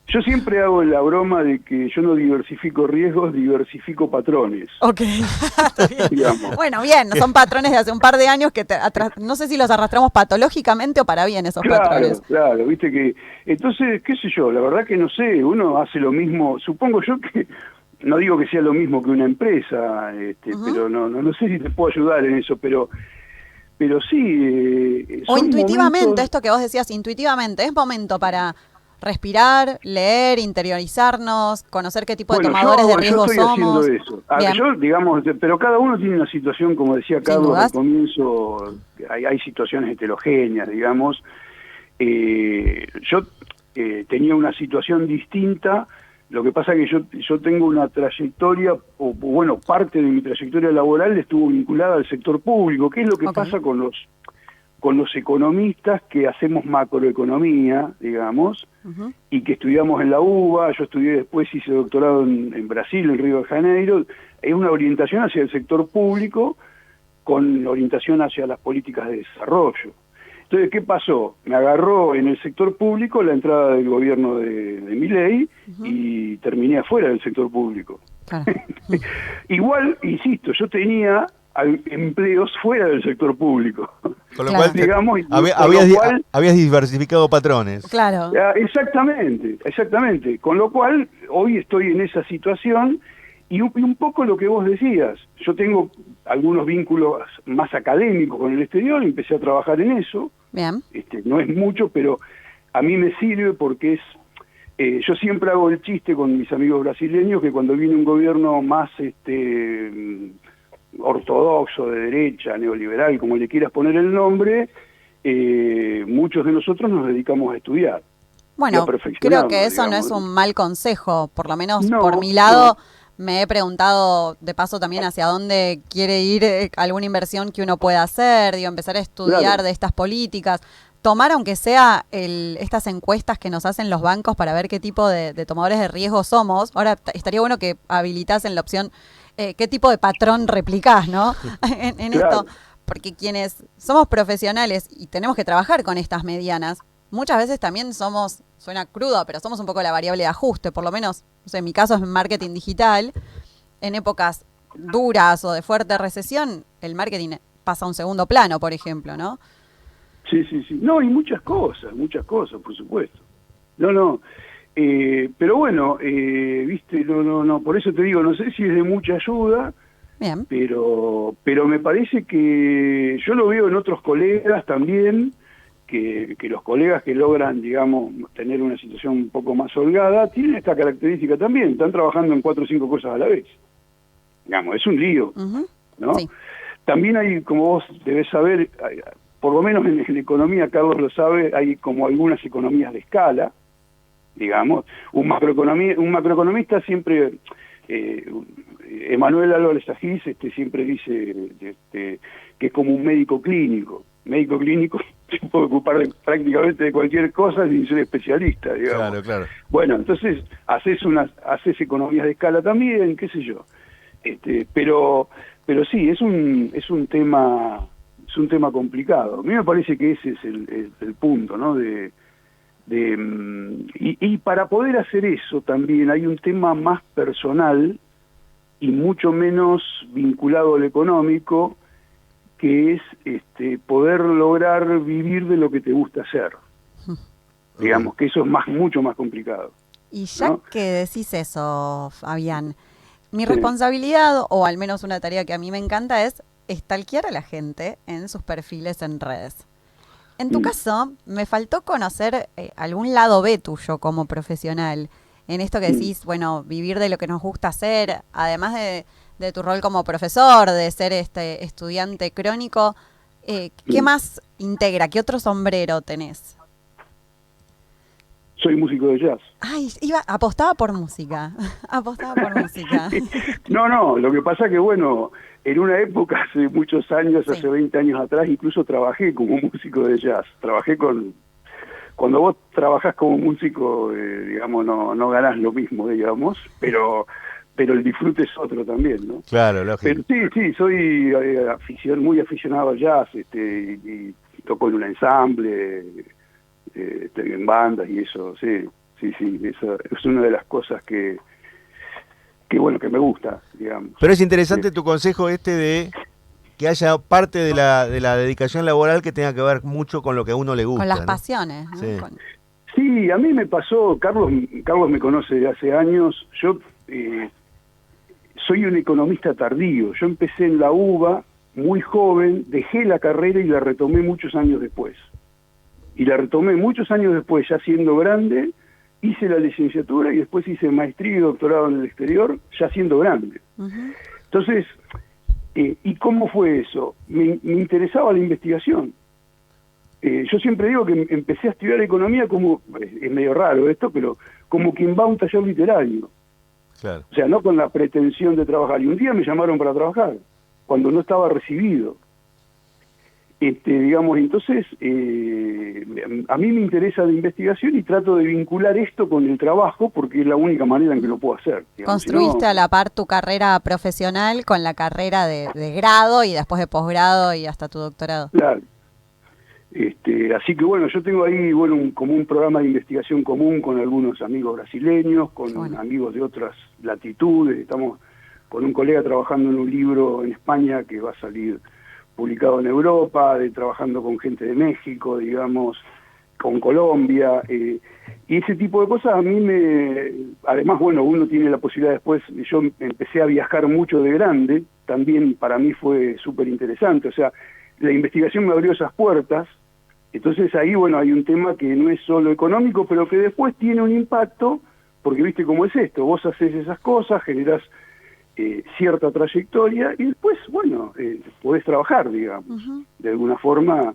Yo siempre hago la broma de que yo no diversifico riesgos, diversifico patrones. Ok. Bueno, bien, son patrones de hace un par de años que no sé si los arrastramos patológicamente o para bien esos patrones. Claro, viste que... Entonces, qué sé yo, la verdad que no sé, uno hace lo mismo, supongo yo que... No digo que sea lo mismo que una empresa, pero no sé si te puedo ayudar en eso, pero sí... o intuitivamente, esto que vos decías, intuitivamente, es momento para... respirar, leer, interiorizarnos, conocer qué tipo de tomadores de riesgo somos. Yo estoy haciendo eso. Yo, digamos, pero cada uno tiene una situación, como decía Carlos al comienzo, hay situaciones heterogéneas, digamos. Yo tenía una situación distinta, lo que pasa es que yo tengo una trayectoria, o bueno, parte de mi trayectoria laboral estuvo vinculada al sector público. ¿Qué es lo que pasa con los economistas que hacemos macroeconomía, digamos, y que estudiamos en la UBA? Yo estudié después, hice doctorado en Brasil, en Río de Janeiro. Es una orientación hacia el sector público con orientación hacia las políticas de desarrollo. Entonces, ¿qué pasó? Me agarró en el sector público la entrada del gobierno de Milei y terminé afuera del sector público. Claro. Igual, insisto, yo tenía empleos fuera del sector público. Con lo cual, digamos, habías diversificado patrones. Claro. Exactamente. Con lo cual, hoy estoy en esa situación y un poco lo que vos decías. Yo tengo algunos vínculos más académicos con el exterior, empecé a trabajar en eso. Bien. No es mucho, pero a mí me sirve porque es... yo siempre hago el chiste con mis amigos brasileños que cuando viene un gobierno más... ortodoxo, de derecha, neoliberal, como le quieras poner el nombre, muchos de nosotros nos dedicamos a estudiar. Bueno, creo que eso no es un mal consejo, por lo menos por mi lado me he preguntado de paso también hacia dónde quiere ir alguna inversión que uno pueda hacer, empezar a estudiar de estas políticas, tomar aunque sea estas encuestas que nos hacen los bancos para ver qué tipo de tomadores de riesgo somos. Ahora estaría bueno que habilitasen la opción qué tipo de patrón replicás, ¿no? en esto, porque quienes somos profesionales y tenemos que trabajar con estas medianas, muchas veces también somos, suena crudo, pero somos un poco la variable de ajuste, por lo menos, no sé, en mi caso es marketing digital. En épocas duras o de fuerte recesión, el marketing pasa a un segundo plano, por ejemplo, ¿no? Sí. No, y muchas cosas, por supuesto. Pero bueno, viste, por eso te digo, no sé si es de mucha ayuda. Bien. Pero me parece que yo lo veo en otros colegas también, que los colegas que logran, digamos, tener una situación un poco más holgada, tienen esta característica también, están trabajando en 4 o 5 cosas a la vez. Digamos, es un lío, ¿no? Sí. También hay, como vos debés saber, por lo menos en economía, Carlos lo sabe, hay como algunas economías de escala, digamos. Un macroeconomista siempre... Emanuel Álvarez Agis siempre dice que es como un médico clínico. Médico clínico se puede ocupar prácticamente de cualquier cosa sin ser especialista, digamos. Claro. Bueno, entonces haces economías de escala también, qué sé yo. Pero sí, es un tema complicado. A mí me parece que ese es el punto, ¿no? Y para poder hacer eso también hay un tema más personal y mucho menos vinculado al económico, que es poder lograr vivir de lo que te gusta hacer. Digamos que eso es mucho más complicado. Y ya que decís eso, Fabián, mi responsabilidad, o al menos una tarea que a mí me encanta, es stalkear a la gente en sus perfiles en redes. En tu caso, me faltó conocer algún lado B tuyo como profesional. En esto que decís, bueno, vivir de lo que nos gusta hacer, además de tu rol como profesor, de ser estudiante crónico, ¿qué más integra? ¿Qué otro sombrero tenés? Soy músico de jazz. Ay, apostaba por música. Apostaba por música. No, lo que pasa que, bueno, en una época, hace muchos años, Sí. hace 20 años atrás, incluso trabajé como músico de jazz. Cuando vos trabajás como músico, digamos, no ganás lo mismo, digamos, pero el disfrute es otro también, ¿no? Claro, lógico. Pero sí, soy muy aficionado al jazz, y toco en un ensamble, en bandas y eso, sí, eso es una de las cosas que bueno, que me gusta, digamos. Pero es interesante tu consejo de que haya parte de la dedicación laboral que tenga que ver mucho con lo que a uno le gusta. Con las ¿no? pasiones. ¿no? Sí. Sí, a mí me pasó, Carlos me conoce de hace años, yo soy un economista tardío, yo empecé en la UBA muy joven, dejé la carrera y la retomé muchos años después. Y la retomé muchos años después, ya siendo grande, hice la licenciatura y después hice maestría y doctorado en el exterior, ya siendo grande. Uh-huh. Entonces, ¿y cómo fue eso? Me interesaba la investigación. Yo siempre digo que empecé a estudiar economía como, es medio raro esto, pero como quien va a un taller literario. Claro. O sea, no con la pretensión de trabajar. Y un día me llamaron para trabajar, cuando no estaba recibido. Digamos, entonces, a mí me interesa la investigación y trato de vincular esto con el trabajo porque es la única manera en que lo puedo hacer. Digamos. Construiste Si no, a la par tu carrera profesional con la carrera de grado y después de posgrado y hasta tu doctorado. Claro. Así que bueno, yo tengo ahí como un programa de investigación común con algunos amigos brasileños, con amigos de otras latitudes. Estamos con un colega trabajando en un libro en España que va a salir publicado en Europa, trabajando con gente de México, digamos, con Colombia, y ese tipo de cosas a mí además, bueno, uno tiene la posibilidad después, yo empecé a viajar mucho de grande, también para mí fue súper interesante, o sea, la investigación me abrió esas puertas, entonces ahí, bueno, hay un tema que no es solo económico, pero que después tiene un impacto, porque viste cómo es esto, vos haces esas cosas, generás cierta trayectoria y después, bueno, podés trabajar, digamos, de alguna forma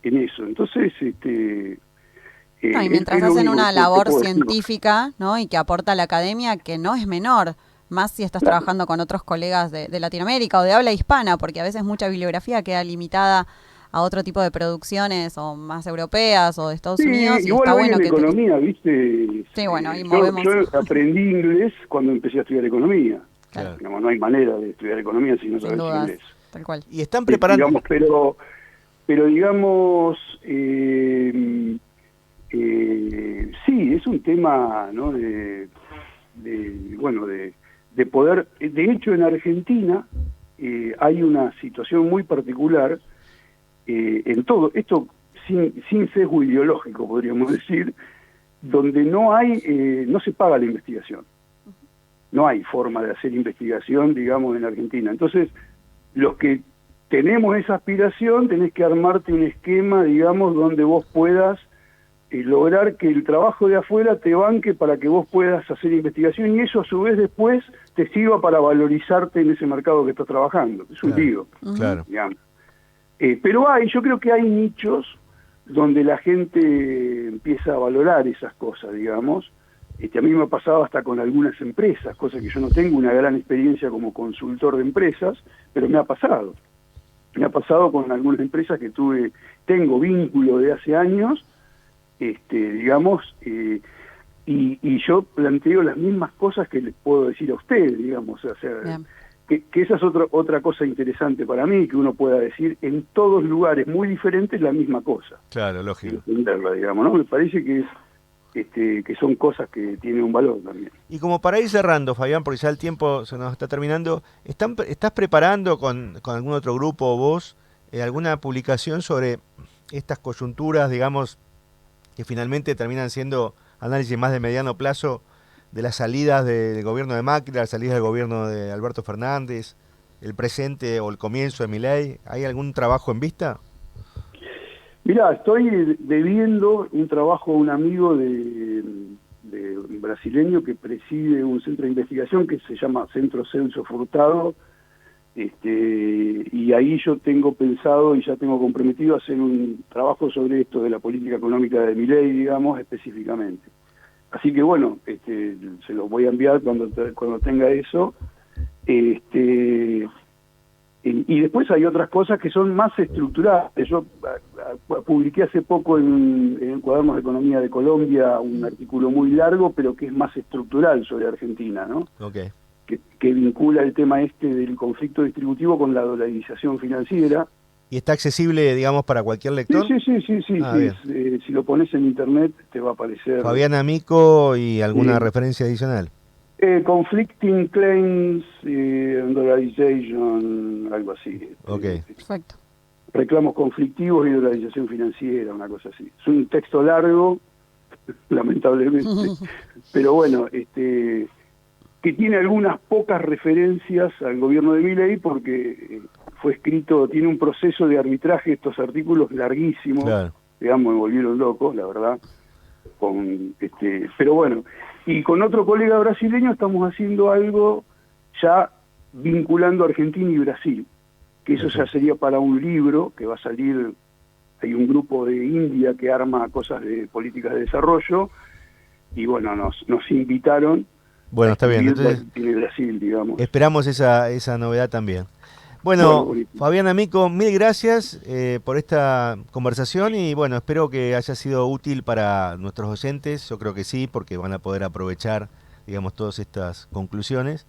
en eso. Entonces, no, y mientras hacen una labor científica, ¿no? Y que aporta a la academia, que no es menor, más si estás trabajando con otros colegas de Latinoamérica o de habla hispana, porque a veces mucha bibliografía queda limitada a otro tipo de producciones o más europeas o de Estados Unidos. Y igual está bueno en que economía, ¿viste? Sí, bueno, ahí yo aprendí inglés cuando empecé a estudiar economía. Claro. Digamos, no hay manera de estudiar economía si no sabes inglés. Tal cual. Y están preparando... Digamos, pero digamos, sí, es un tema, ¿no? de poder... De hecho, en Argentina hay una situación muy particular en todo, esto sin sesgo ideológico, podríamos decir, donde no se paga la investigación. No hay forma de hacer investigación, digamos, en Argentina. Entonces, los que tenemos esa aspiración, tenés que armarte un esquema, digamos, donde vos puedas lograr que el trabajo de afuera te banque para que vos puedas hacer investigación y eso a su vez después te sirva para valorizarte en ese mercado que estás trabajando. Es un lío, digamos. Pero yo creo que hay nichos donde la gente empieza a valorar esas cosas, digamos. A mí me ha pasado hasta con algunas empresas, cosa que yo no tengo una gran experiencia como consultor de empresas, pero me ha pasado. Me ha pasado con algunas empresas que tengo vínculo de hace años, digamos, y yo planteo las mismas cosas que les puedo decir a ustedes, digamos, o sea, que esa es otra cosa interesante para mí, que uno pueda decir en todos lugares muy diferentes la misma cosa. Claro, lógico. Entenderla, digamos, ¿no? Me parece que son cosas que tienen un valor también. Y como para ir cerrando, Fabián, porque ya el tiempo se nos está terminando, ¿estás preparando con algún otro grupo o vos alguna publicación sobre estas coyunturas, digamos, que finalmente terminan siendo análisis más de mediano plazo de las salidas del gobierno de Macri, las salidas del gobierno de Alberto Fernández? el presente o el comienzo de Milei? ¿Hay algún trabajo en vista? Mirá, estoy debiendo un trabajo a un amigo de brasileño que preside un centro de investigación que se llama Centro Celso Furtado, y ahí yo tengo pensado y ya tengo comprometido a hacer un trabajo sobre esto de la política económica de Milei, digamos, específicamente. Así que bueno, se lo voy a enviar cuando tenga eso. Y después hay otras cosas que son más estructurales. Yo publiqué hace poco en el Cuadernos de Economía de Colombia un artículo muy largo, pero que es más estructural sobre Argentina, ¿no? Okay. Que vincula el tema del conflicto distributivo con la dolarización financiera. ¿Y está accesible, digamos, para cualquier lector? Sí. Si lo pones en internet te va a aparecer. Fabián Amico, ¿y alguna referencia adicional? Conflicting Claims, Dollarization, algo así. Okay. Perfecto. Reclamos conflictivos y dolarización financiera, una cosa así. Es un texto largo, lamentablemente, pero bueno, que tiene algunas pocas referencias al gobierno de Milei porque fue escrito, tiene un proceso de arbitraje, estos artículos larguísimos, claro. Digamos, me volvieron locos, la verdad. Pero bueno, y con otro colega brasileño estamos haciendo algo ya vinculando Argentina y Brasil, que eso ya sería para un libro que va a salir. Hay un grupo de India que arma cosas de políticas de desarrollo y bueno, nos invitaron. Bueno, está bien. Entonces, en Brasil, digamos. Esperamos esa novedad también. Bueno, Fabián Amico, mil gracias por esta conversación y bueno, espero que haya sido útil para nuestros oyentes. Yo creo que sí, porque van a poder aprovechar, digamos, todas estas conclusiones.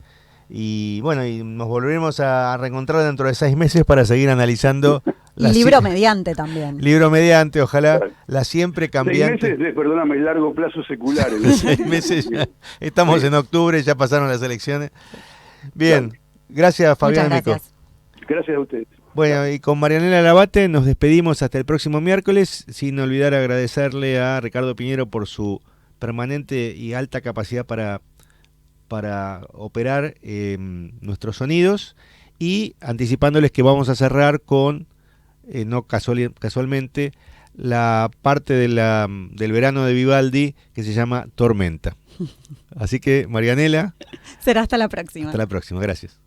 Y bueno, y nos volveremos a reencontrar dentro de 6 meses para seguir analizando. Y libro mediante también. Libro mediante, ojalá, la siempre cambiante. 6 meses, perdóname, el largo plazo secular. 6 meses ya. Estamos en octubre, ya pasaron las elecciones. Bien, gracias Fabián Amico. Gracias a ustedes. Bueno, y con Marianela Labate nos despedimos hasta el próximo miércoles, sin olvidar agradecerle a Ricardo Piñero por su permanente y alta capacidad para operar nuestros sonidos, y anticipándoles que vamos a cerrar con, no casualmente, la parte del verano de Vivaldi que se llama Tormenta. Así que, Marianela. Será hasta la próxima. Hasta la próxima, gracias.